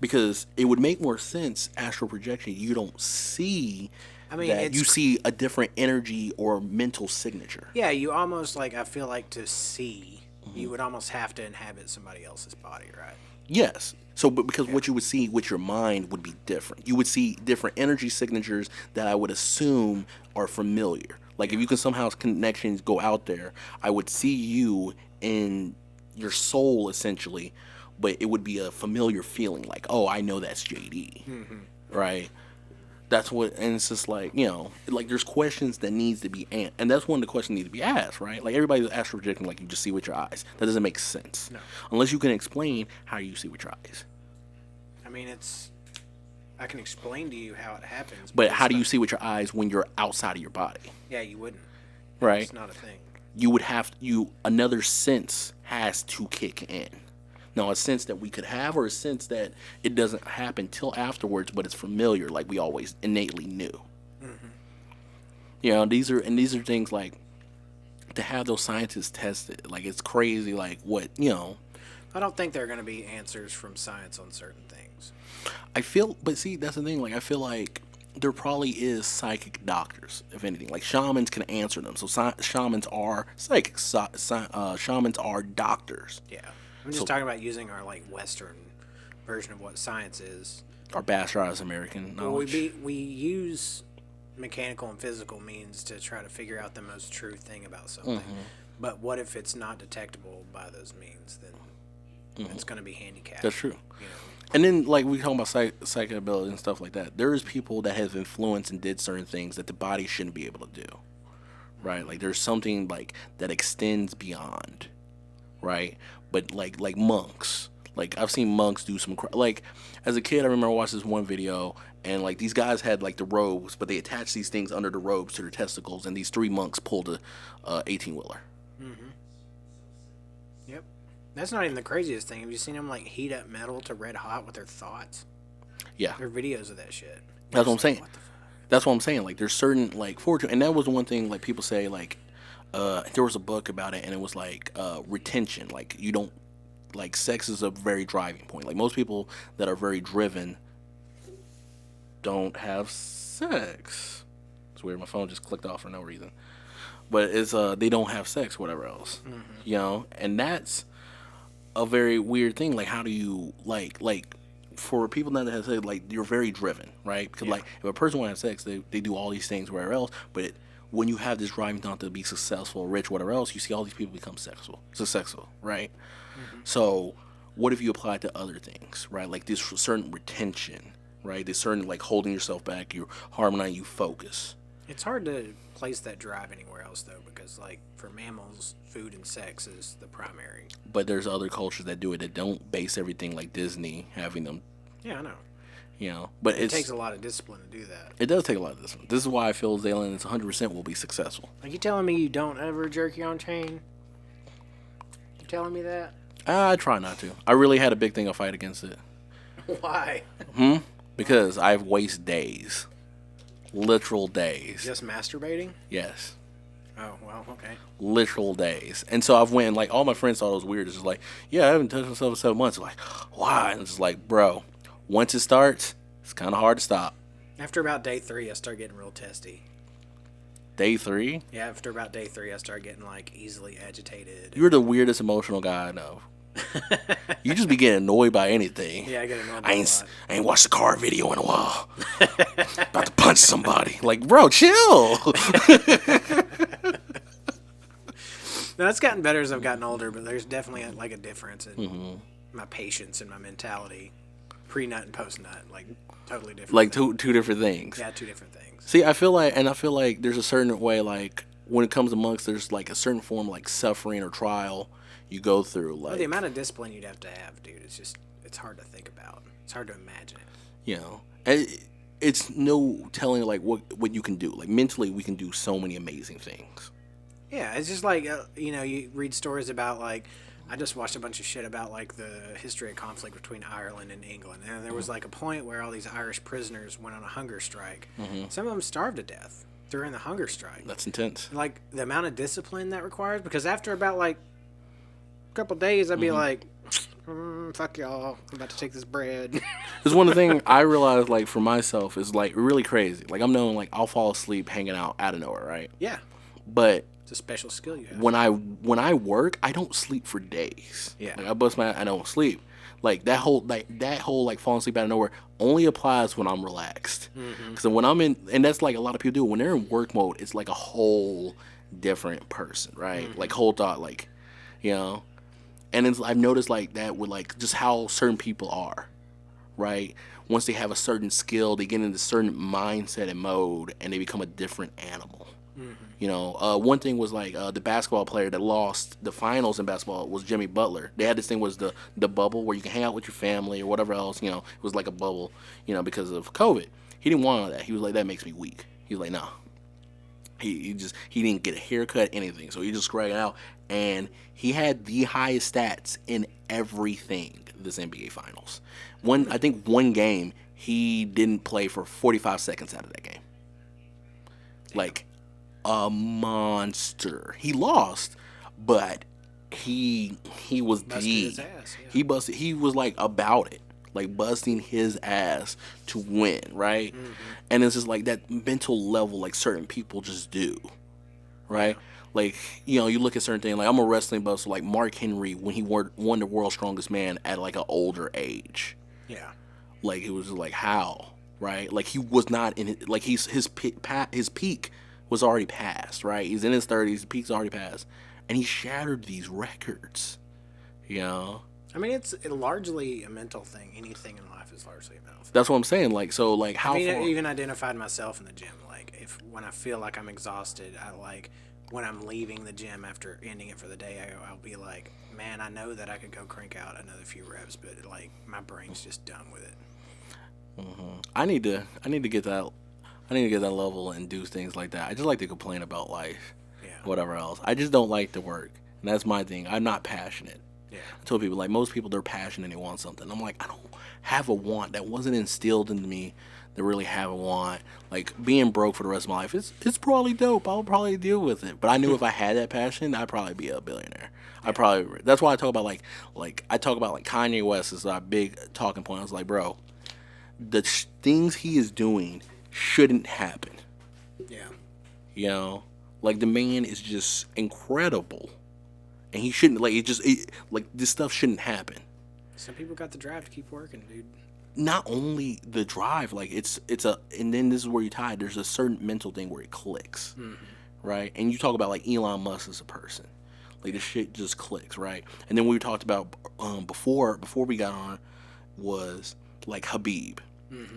Because it would make more sense, astral projection, you don't see, you see a different energy or mental signature. Yeah, you almost I feel like to see, you would almost have to inhabit somebody else's body, right? Yes. So, but because what you would see with your mind would be different. You would see different energy signatures that I would assume are familiar. Like if you can somehow connections go out there, I would see you in your soul essentially, but it would be a familiar feeling like, oh, I know that's JD, right? That's what, and it's just like, like there's questions that needs to be and that's one of the questions need to be asked, right? Like everybody's astral projecting like you just see with your eyes. That doesn't make sense. No. Unless you can explain how you see with your eyes. I mean, I can explain to you how it happens. But how do you see with your eyes when you're outside of your body? Yeah, you wouldn't. Right? It's not a thing. You would another sense has to kick in. Now, a sense that we could have, or a sense that it doesn't happen till afterwards, but it's familiar, like we always innately knew. Mm-hmm. These are things like to have those scientists tested. Like it's crazy. Like what I don't think there are going to be answers from science on certain things. But see, that's the thing. Like I feel like there probably is psychic doctors, if anything. Like shamans can answer them. So shamans are psychics. Shamans are doctors. Yeah. I'm just talking about using our Western version of what science is. Our bastardized American knowledge. Well, we use mechanical and physical means to try to figure out the most true thing about something. Mm-hmm. But what if it's not detectable by those means? Then it's going to be handicapped. That's true. And then, like we talk about psychic ability and stuff like that, there's people that have influenced and did certain things that the body shouldn't be able to do. Right? Like there's something that extends beyond. Right? But like monks, like I've seen monks do some as a kid. I remember watching this one video, and like these guys had the robes, but they attached these things under the robes to their testicles, and these 3 monks pulled a 18-wheeler. Mm-hmm. Yep, that's not even the craziest thing. Have you seen them heat up metal to red hot with their thoughts? Yeah, there are videos of that shit. That's what I'm saying. That's what I'm saying. Like there's certain fortune, and that was one thing people say there was a book about it, and it was like retention. Like you don't like sex is a very driving point. Like most people that are very driven don't have sex. It's weird. My phone just clicked off for no reason. But it's they don't have sex, whatever else, and that's a very weird thing. Like, how do you like for people that have sex, like you're very driven, right? Because like if a person wants to have sex, they do all these things wherever else, but when you have this driving thought to be successful, rich, whatever else, you see all these people become successful, right? So what if you apply it to other things, right? Like this certain retention, right? This certain like holding yourself back, you harmonize, you focus. It's hard to place that drive anywhere else, though, because, like, for mammals, food and sex is the primary. But there's other cultures that do it that don't base everything like Disney having them. Yeah, I know. You know, but it takes a lot of discipline to do that. It does take a lot of discipline. This is why I feel Zaylan is 100% will be successful. Are you telling me you don't ever jerky on chain? You telling me that? I try not to. I really had a big thing of fight against it. Why? Because I waste days. Literal days. Just masturbating? Yes. Oh, well, okay. Literal days. And so I've went, like, all my friends thought it was weird. It's just like, yeah, I haven't touched myself in 7 months. Like, why? And it's just like, bro, once it starts, it's kind of hard to stop. After about day 3, I start getting real testy. Day 3? Yeah, after about day 3, I start getting, like, easily agitated. You're the weirdest emotional guy I know. You just be getting annoyed by anything. Yeah, I get annoyed by a lot. I ain't watched the car video in a while. About to punch somebody. Like, bro, chill. No, it's gotten better as I've gotten older, but there's definitely like a difference in my patience and my mentality, pre-nut and post-nut, like totally different. Like two different things. Yeah, 2 different things. See, I feel like there's a certain way, like when it comes to monks, there's like a certain form of like suffering or trial you go through. Like the amount of discipline you'd have to have, dude, it's hard to think about. It's hard to imagine it. You know, and it's no telling like what you can do. Like mentally, we can do so many amazing things. Yeah, it's just like you read stories about like I just watched a bunch of shit about like the history of conflict between Ireland and England, and there was like a point where all these Irish prisoners went on a hunger strike. Some of them starved to death during the hunger strike. That's intense. Like the amount of discipline that requires, because after about like a couple days, I'd be like, fuck y'all, I'm about to take this bread. There's one thing I realized, like for myself, is like really crazy. Like I'm knowing, like I'll fall asleep hanging out of nowhere, right? Yeah. But it's a special skill you have. When I work, I don't sleep for days. Yeah. Like I bust my, I don't sleep. Like that whole falling asleep out of nowhere only applies when I'm relaxed. Because when I'm in, and that's like a lot of people do. When they're in work mode, it's like a whole different person, right? Like whole thought, like, you know. And I've noticed like that with like just how certain people are, right? Once they have a certain skill, they get into a certain mindset and mode, and they become a different animal. You know, one thing was like the basketball player that lost the finals in basketball was Jimmy Butler. They had this thing was the bubble where you can hang out with your family or whatever else. You know, it was like a bubble. You know, because of COVID, he didn't want all that. He was like, that makes me weak. He was like, no. He didn't get a haircut, anything. So he just scragged out, and he had the highest stats in everything this NBA Finals. I think one game he didn't play for 45 seconds out of that game. Like a monster. He lost, but he was busted his ass, yeah. He was like about it, like busting his ass to win, right? And it's just like that mental level, like certain people just do, right? Like, you know, you look at certain things, like I'm a wrestling buff, so like Mark Henry, when he won the World's Strongest Man at like an older age. Yeah. Like, it was like, how, right? Like, he was not in it, like his peak was already past, right? He's in his 30s, his peak's already past. And he shattered these records, you know? I mean, it's largely a mental thing. Anything in life is largely a mental thing. That's what I'm saying. Like, so, like, how I mean, far... I even identified myself in the gym. Like, when I feel like I'm exhausted, when I'm leaving the gym after ending it for the day, I'll be like, man, I know that I could go crank out another few reps, but, like, my brain's just done with it. I need to get that... I need to get that level and do things like that. I just like to complain about life, whatever else. I just don't like to work, and that's my thing. I'm not passionate. Yeah. I tell people, like, most people, they're passionate and they want something. I'm like, I don't have a want. That wasn't instilled into me. that really have a want. Like being broke for the rest of my life, it's probably dope. I'll probably deal with it. But I knew if I had that passion, I'd probably be a billionaire. I probably that's why I talk about like I talk about like Kanye West is our big talking point. I was like, bro, the things he is doing shouldn't happen. Yeah. You know, like the man is just incredible, and he shouldn't like this stuff shouldn't happen. Some people got the drive to keep working, dude. Not only the drive, like it's a, and then this is where you tie. There's a certain mental thing where it clicks, right? And you talk about like Elon Musk as a person, like this shit just clicks, right? And then we talked about before we got on was like Habib,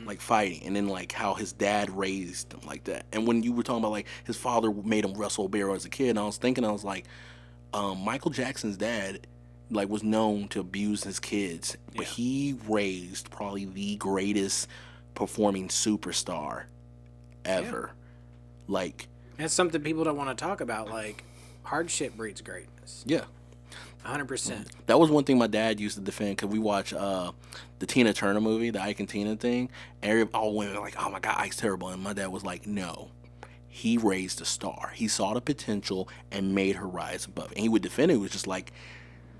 like fighting, and then like how his dad raised him like that. And when you were talking about like his father made him wrestle a bear as a kid, and I was thinking, I was like, Michael Jackson's dad like was known to abuse his kids, but he raised probably the greatest performing superstar ever. Like that's something people don't want to talk about. Like hardship breeds greatness. Yeah, 100%. that was one thing my dad used to defend because we watched the Tina Turner movie, the Ike and Tina thing, and all women were like, "Oh my God, Ike's terrible," and my dad was like, "No." He raised a star. He saw the potential and made her rise above. And he would defend it. It was just like,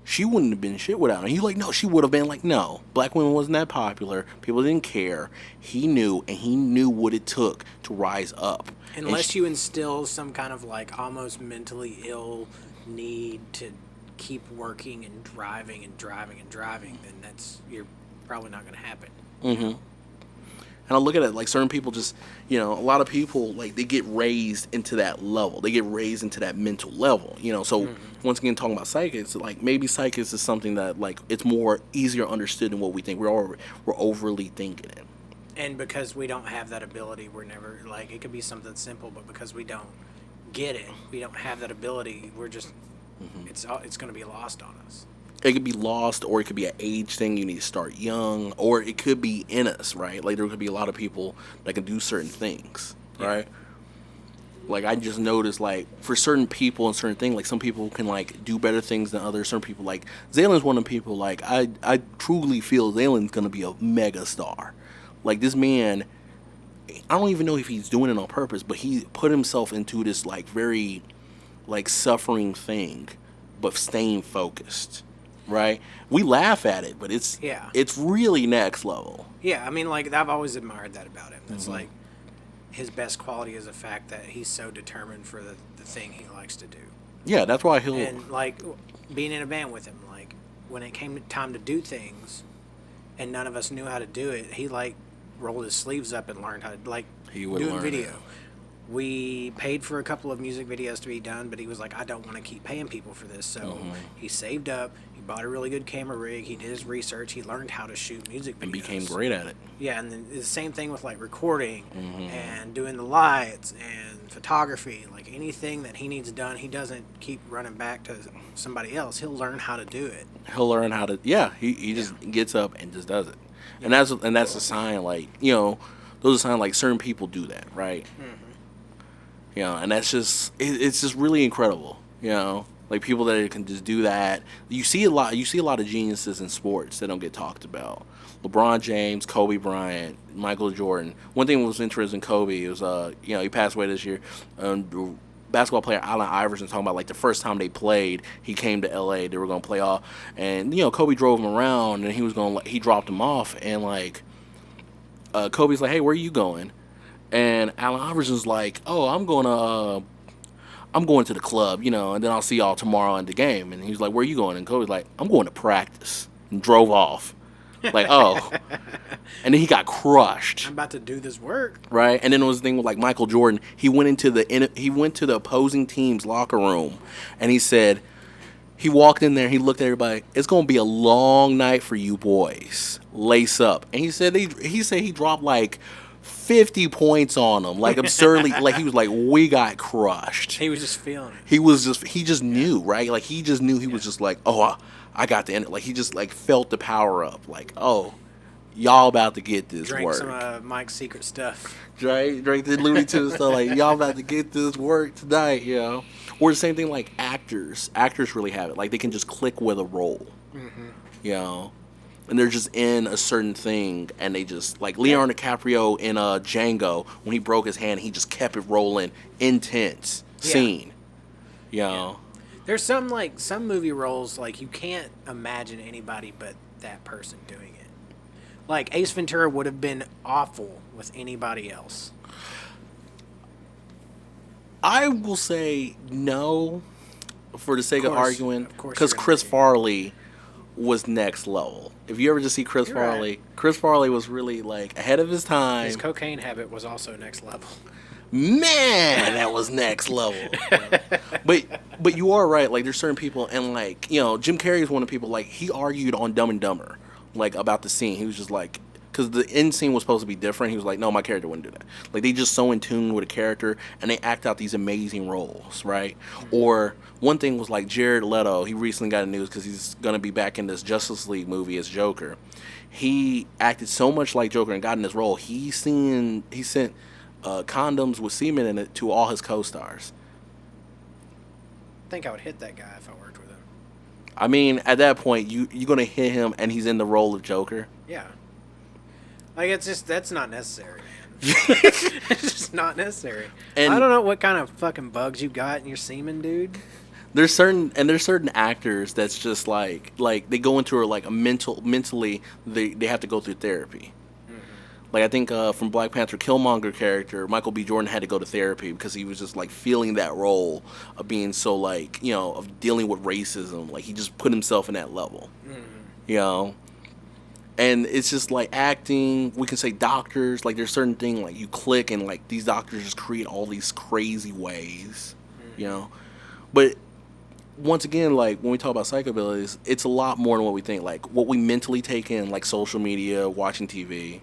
she wouldn't have been shit without him. He like, no, she would have been like, no. Black women wasn't that popular. People didn't care. He knew, and he knew what it took to rise up. Unless you instill some kind of like almost mentally ill need to keep working and driving, then you're probably not going to happen. Mm-hmm. And I look at it like certain people just, a lot of people, like, they get raised into that level. They get raised into that mental level, So, once again, talking about psychics, like, maybe psychics is something that, like, it's more easier understood than what we think. We're overly thinking it. And because we don't have that ability, we're never, like, it could be something simple, but because we don't get it, we don't have that ability, we're just, it's going to be lost on us. It could be lost, or it could be an age thing. You need to start young, or it could be in us, right? Like, there could be a lot of people that can do certain things, right? Like, I just noticed, like, for certain people and certain things, like, some people can, like, do better things than others. Certain people, like, Zalen's one of the people, like, I truly feel Zalen's going to be a mega star. Like, this man, I don't even know if he's doing it on purpose, but he put himself into this, like, very, like, suffering thing, but staying focused. Right, we laugh at it, but it's really next level. Yeah, I mean, like, I've always admired that about him. That's like his best quality is the fact that he's so determined for the thing he likes to do. Yeah, that's why he'll. And like being in a band with him, like when it came time to do things, and none of us knew how to do it, he like rolled his sleeves up and learned how to doing video. We paid for a couple of music videos to be done, but he was like, I don't want to keep paying people for this. So he saved up, he bought a really good camera rig, he did his research, he learned how to shoot music videos. And became great at it. Yeah, and then the same thing with like recording and doing the lights and photography. Like anything that he needs done, he doesn't keep running back to somebody else. He'll learn how to do it. He'll learn how to, he just gets up and just does it. Yeah. And that's a sign, like, those are signs like certain people do that, right? And that's just, it's just really incredible, like people that can just do that. You see a lot of geniuses in sports that don't get talked about. LeBron James, Kobe Bryant, Michael Jordan. One thing that was interesting, Kobe was, he passed away this year. Basketball player Allen Iverson talking about like the first time they played, he came to LA, they were going to play off, and Kobe drove him around, and he dropped him off, and like Kobe's like, hey, where are you going? And Allen Iverson's like, oh, I'm going to the club, and then I'll see y'all tomorrow in the game. And he's like, where are you going? And Kobe's like, I'm going to practice. And drove off. Like, oh. And then he got crushed. I'm about to do this work. Right? And then it was the thing with like Michael Jordan. He went to the opposing team's locker room, and he said, he walked in there, he looked at everybody, it's going to be a long night for you boys. Lace up. And he said he dropped like 50 points on them, like absurdly. Like he was like, we got crushed. He was just feeling it. He just knew, right? Like he just knew. He was just like, oh, I got the end. Like he just like felt the power up. Like, oh, y'all about to get this Drink work. Some of Mike's secret stuff. Right? Drink the Looney Tunes stuff. Like, y'all about to get this work tonight, Or the same thing like actors. Actors really have it. Like they can just click with a role. and they're just in a certain thing, and they just like Leonardo DiCaprio in Django when he broke his hand, he just kept it rolling, intense scene. You know, there's some movie roles like you can't imagine anybody but that person doing it. Like Ace Ventura would have been awful with anybody else. I will say no, for the sake of arguing, because Chris argue. Farley was next level. If you ever just see Chris You're Farley, right. Chris Farley was really like ahead of his time. His cocaine habit was also next level. Man, that was next level. But you are right. Like there's certain people, and like Jim Carrey is one of the people. Like he argued on Dumb and Dumber, like about the scene. He was just like, because the end scene was supposed to be different. He was like, no, my character wouldn't do that. Like they just so in tune with a character, and they act out these amazing roles, right? Or one thing was like Jared Leto. He recently got a news because he's gonna be back in this Justice League movie as Joker. He acted so much like Joker and got in this role. He sent condoms with semen in it to all his co-stars. I think I would hit that guy if I worked with him. I mean, at that point, you're gonna hit him, and he's in the role of Joker. Yeah. Like that's not necessary, man. It's just not necessary. And I don't know what kind of fucking bugs you got in your semen, dude. there's certain actors that's just like they go into a mentally they have to go through therapy. Like I think from Black Panther Killmonger character, Michael B. Jordan had to go to therapy because he was just like feeling that role of being so like of dealing with racism. Like he just put himself in that level, And it's just like acting. We can say doctors. Like there's certain thing like you click and like these doctors just create all these crazy ways, But once again, like when we talk about psychabilities, it's a lot more than what we think. Like what we mentally take in, like social media, watching TV.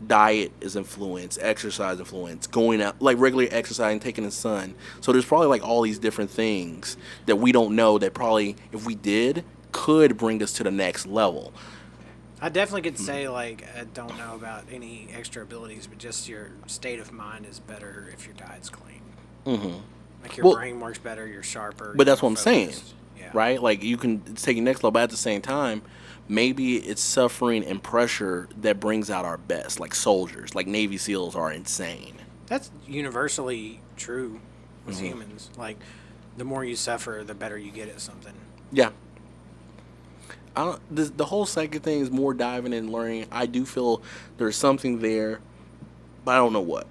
Diet is influence, exercise influence, going out like regular exercise and taking the sun. So there's probably like all these different things that we don't know that probably if we did could bring us to the next level. I definitely could say like I don't know about any extra abilities, but just your state of mind is better if your diet's clean. Like your brain works better, you're sharper. But that's what I'm saying, yeah. right? Like you can take it next level, but at the same time, maybe it's suffering and pressure that brings out our best, like soldiers, like Navy SEALs are insane. That's universally true with humans. Like, the more you suffer, the better you get at something. Yeah. The whole psychic thing is more diving and learning. I do feel there's something there, but I don't know what.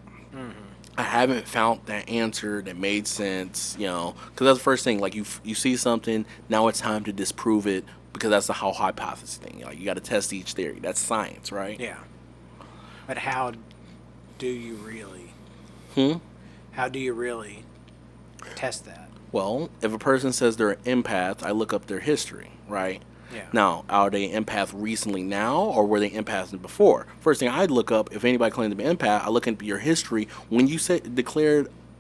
I haven't found that answer that made sense, because that's the first thing. Like, you see something, now it's time to disprove it. Because that's the whole hypothesis thing. Like you got to test each theory. That's science, right? Yeah. But how do you really? How do you really test that? Well, if a person says they're an empath, I look up their history, right? Yeah. Now, are they an empath recently now, or were they empaths before? First thing I'd look up, if anybody claimed to be an empath, I look into your history. When you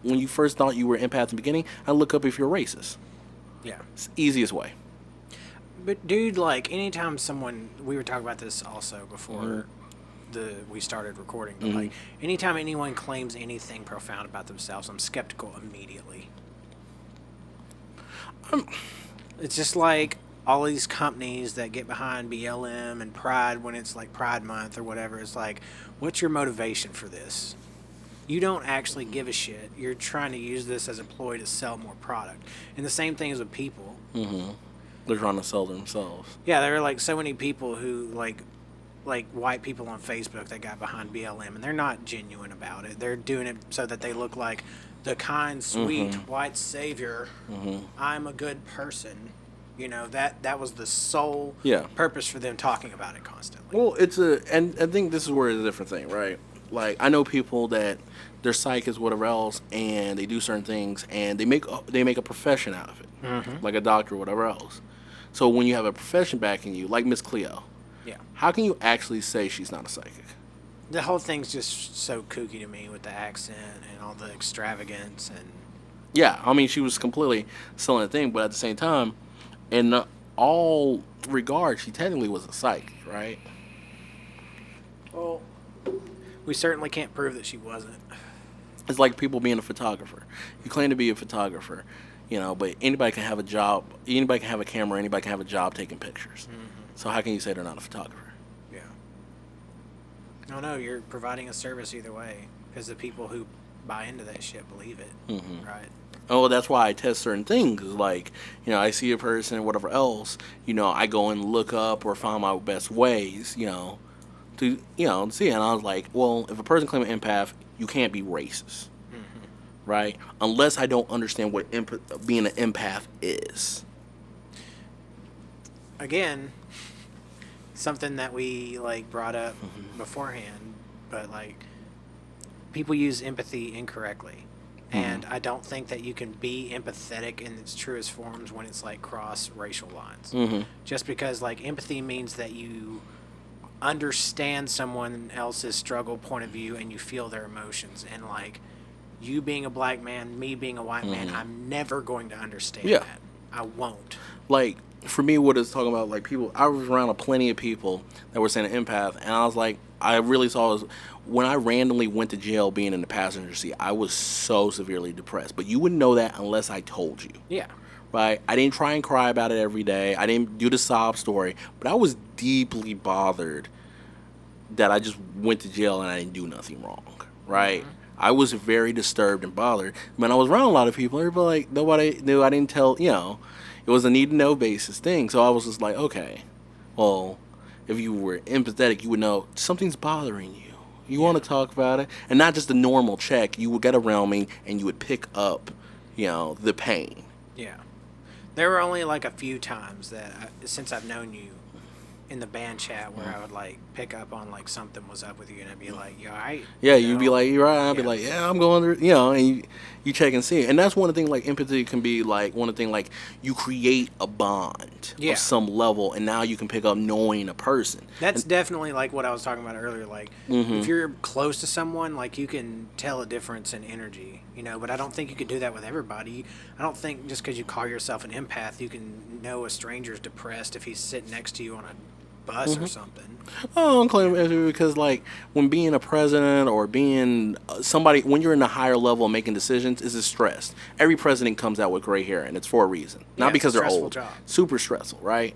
when you first thought you were an empath in the beginning, I look up if you're racist. Yeah. It's the easiest way. But dude, like anytime we were talking about this also before we started recording, but like anytime anyone claims anything profound about themselves, I'm skeptical immediately. It's just like all these companies that get behind BLM and Pride when it's like Pride Month or whatever. It's like, what's your motivation for this? You don't actually give a shit. You're trying to use this as a ploy to sell more product. And the same thing is with people. They're trying to sell themselves. Yeah, there are like so many people who like white people on Facebook that got behind BLM, and they're not genuine about it. They're doing it so that they look like the kind, sweet white savior. I'm a good person. That was the sole purpose for them talking about it constantly. Well, and I think this is where it's a different thing, right? Like I know people that they're psychics, whatever else, and they do certain things, and they make a profession out of it, like a doctor, or whatever else. So when you have a profession backing you, like Miss Cleo, how can you actually say she's not a psychic? The whole thing's just so kooky to me with the accent and all the extravagance and. Yeah, I mean she was completely selling a thing, but at the same time, in all regards, she technically was a psychic, right? Well, we certainly can't prove that she wasn't. It's like people being a photographer. You claim to be a photographer, but anybody can have a job. Anybody can have a camera. Anybody can have a job taking pictures. So how can you say they're not a photographer? No, no, you're providing a service either way because the people who buy into that shit believe it, right? Oh, that's why I test certain things. Like, I see a person or whatever else, I go and look up or find my best ways, to, see it. And I was like, well, if a person claims an empath, you can't be racist, right? Unless I don't understand what being an empath is. Again, something that we brought up beforehand, but people use empathy incorrectly. And I don't think that you can be empathetic in its truest forms when it's cross racial lines. Just because empathy means that you understand someone else's struggle point of view and you feel their emotions. And you being a black man, me being a white man, I'm never going to understand that. I won't. For me, what it's talking about, people, I was around plenty of people that were saying an empath, and I was like, I really saw this. When I randomly went to jail being in the passenger seat, I was so severely depressed. But you wouldn't know that unless I told you. Yeah. Right? I didn't try and cry about it every day. I didn't do the sob story. But I was deeply bothered that I just went to jail and I didn't do nothing wrong. Right? I was very disturbed and bothered. When I was around a lot of people, everybody nobody knew. I didn't tell, it was a need-to-know basis thing. So I was just like, okay, well, if you were empathetic, you would know something's bothering you. You want to talk about it, and not just a normal check. You would get around me, and you would pick up, the pain. Yeah, there were only a few times that since I've known you in the band chat where I would pick up on something was up with you, and I'd be like, "You all right?" Yeah, you'd be like, "You're right." I'd be like, "Yeah, I'm going through," and you check and see. And that's one of the things. Empathy can be one of the things. You create a bond of some level, and now you can pick up knowing a person. That's definitely what I was talking about earlier. If you're close to someone, you can tell a difference in energy, But I don't think you can do that with everybody. I don't think just because you call yourself an empath, you can know a stranger's depressed if he's sitting next to you on a bus or something. Oh, I'm claiming empathy because when being a president or being somebody, when you're in a higher level and making decisions, is stressed. Every president comes out with gray hair, and it's for a reason, not because they're old. Job. Super stressful, right?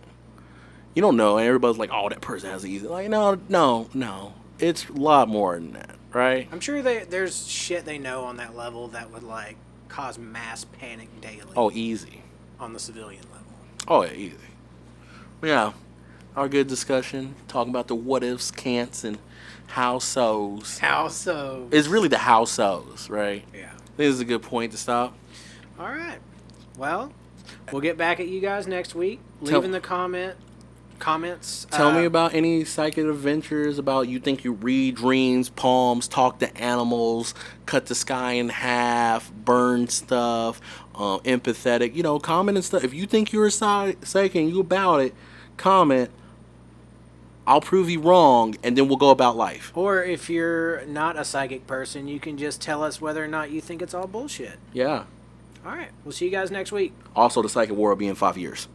You don't know, and everybody's like, "Oh, that person has it easy." No, it's a lot more than that, right? I'm sure there's shit they know on that level that would cause mass panic daily. Oh, easy. On the civilian level. Oh, yeah, easy. Yeah. Our good discussion, talking about the what ifs, can'ts, and how so's. How so? It's really the how so's, right? Yeah. This is a good point to stop. All right. Well, we'll get back at you guys next week. Leave in the comments. Tell me about any psychic adventures, about you think you read dreams, palms, talk to animals, cut the sky in half, burn stuff, empathetic, comment and stuff. If you think you're a psychic and you about it, comment. I'll prove you wrong, and then we'll go about life. Or if you're not a psychic person, you can just tell us whether or not you think it's all bullshit. Yeah. All right. We'll see you guys next week. Also, the psychic war will be in 5 years.